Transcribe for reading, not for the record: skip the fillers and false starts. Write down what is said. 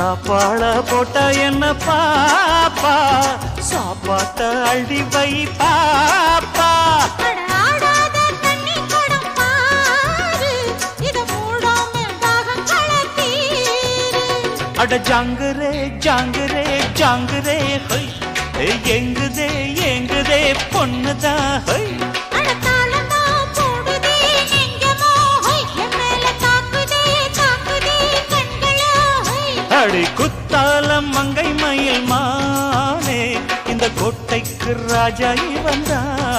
தாப்பாள போட்ட என்ன பாப்பா சாப்பாட்ட அள்ளி வை பாப்பா அட ஜாங்குரே ஜாங்குரே ஜாங்குரே ஹை எங்குதே எங்குதே பொண்ணுதான் ஹை அடி குத்தாலம் மங்கை மயில் மானே இந்த கோட்டைக்கு ராஜா வந்தான்